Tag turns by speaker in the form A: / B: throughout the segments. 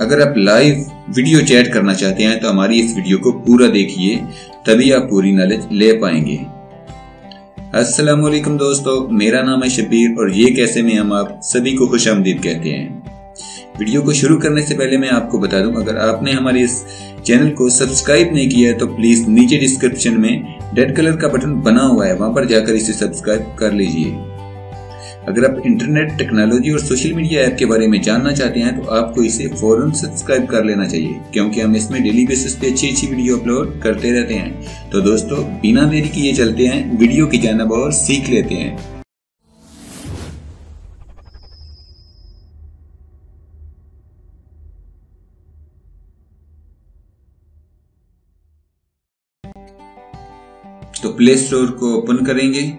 A: अगर आप live video chat करना चाहते हैं तो हमारी इस वीडियो को पूरा देखिए, तभी आप पूरी नॉलेज ले पाएंगे। अस्सलाम वालेकुम दोस्तों, मेरा नाम है शब्बीर और ये कैसे में हम आप सभी को खुशामदीद कहते हैं। वीडियो को शुरू करने से पहले मैं आपको बता दूं, अगर आपने हमारे इस चैनल को सब्सक्राइब नहीं किया है तो प्लीज नीचे डिस्क्रिप्शन में रेड कलर का बटन बना हुआ है, वहां पर जाकर इसे सब्सक्राइब कर लीजिए। अगर आप इंटरनेट टेक्नोलॉजी और सोशल मीडिया ऐप के बारे में जानना चाहते हैं तो आपको इसे फौरन सब्सक्राइब कर लेना चाहिए, क्योंकि हम इसमें डेली बेसिस पे अच्छी वीडियो अपलोड करते रहते हैं। तो दोस्तों बिना देरी किए चलते हैं वीडियो की जानिब और सीख लेते हैं। तो प्ले स्टोर को ओपन करेंगे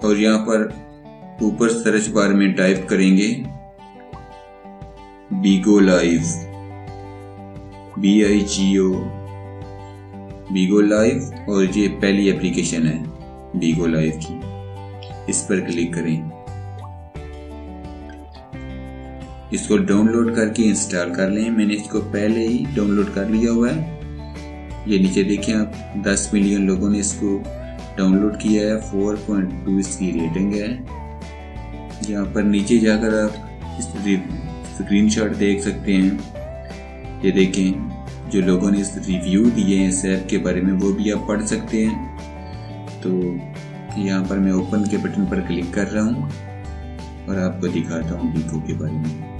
A: और यहाँ पर ऊपर सर्च बार में टाइप करेंगे बीगो लाइव, BIGO बीगो लाइव, और ये पहली एप्लीकेशन है बीगो लाइव की, इस पर क्लिक करें। इसको डाउनलोड करके इंस्टॉल कर लें। मैंने इसको पहले ही डाउनलोड कर लिया हुआ है। ये नीचे देखें आप, 10 मिलियन लोगों ने इसको डाउनलोड किया है, 4.2 इसकी रेटिंग है। यहाँ पर नीचे जाकर आप इस स्क्रीनशॉट देख सकते हैं। ये देखें जो लोगों ने इस रिव्यू दिए हैं इस ऐप के बारे में, वो भी आप पढ़ सकते हैं। तो यहाँ पर मैं ओपन के बटन पर क्लिक कर रहा हूँ और आपको दिखाता हूँ बीगो के बारे में।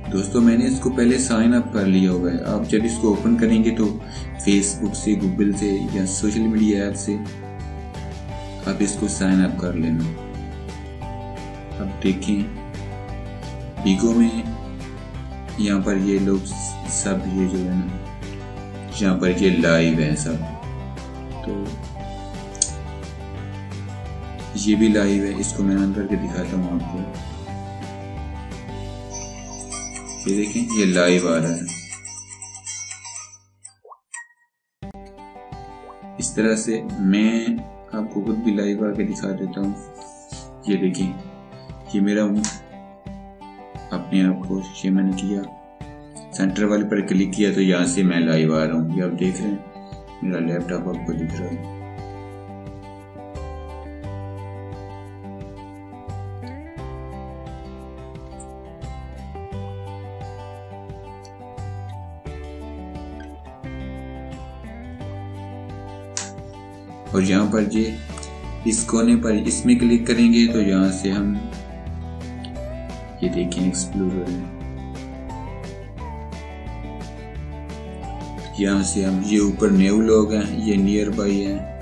A: दोस्तों मैंने इसको पहले साइन अप कर लिया हुआ है। आप जब इसको ओपन करेंगे तो फेसबुक से, गूगल से या सोशल मीडिया ऐप से आप इसको साइन अप कर लेना। अब देखें बीगो में यहाँ पर ये लोग सब, ये जो है ना, यहाँ पर ये लाइव है सब, तो ये भी लाइव है। इसको मैं ऑन करके दिखाता हूँ आपको। ये देखें ये लाइव आ रहा है। इस तरह से मैं आपको खुद भी लाइव आके दिखा देता हूँ। ये देखें ये मेरा अपने आप को ये मैंने किया, सेंटर वाले पर क्लिक किया तो यहाँ से मैं लाइव आ रहा हूँ। ये आप देख रहे हैं, मेरा लैपटॉप आपको दिख रहा है। और यहाँ पर ये इस कोने पर इसमें क्लिक करेंगे तो यहाँ से हम ये देखें एक्सप्लोरर है। यहाँ से हम ये ऊपर न्यू लोग हैं, ये नियर बाई हैं।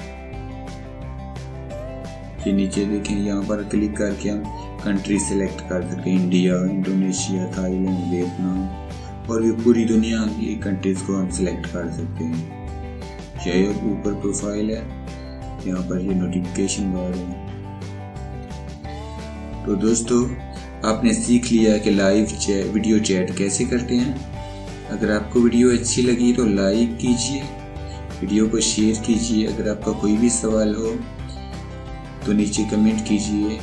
A: ये नीचे देखें, यहाँ पर क्लिक करके हम कंट्री सेलेक्ट कर सकते हैं, इंडिया, इंडोनेशिया, थाईलैंड, वियतनाम और भी पूरी दुनिया की कंट्रीज को हम सिलेक्ट कर सकते हैं। ये ऊपर प्रोफाइल है, यहाँ पर ये नोटिफिकेशन बार है। तो दोस्तों आपने सीख लिया कि लाइव वीडियो चैट कैसे करते हैं। अगर आपको वीडियो अच्छी लगी तो लाइक कीजिए, वीडियो को शेयर कीजिए। अगर आपका कोई भी सवाल हो तो नीचे कमेंट कीजिए।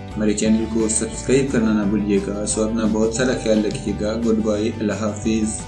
A: हमारे चैनल को सब्सक्राइब करना ना भूलिएगा। सो अपना बहुत सारा ख्याल रखिएगा। गुड बाय, अल्लाह हाफिज़।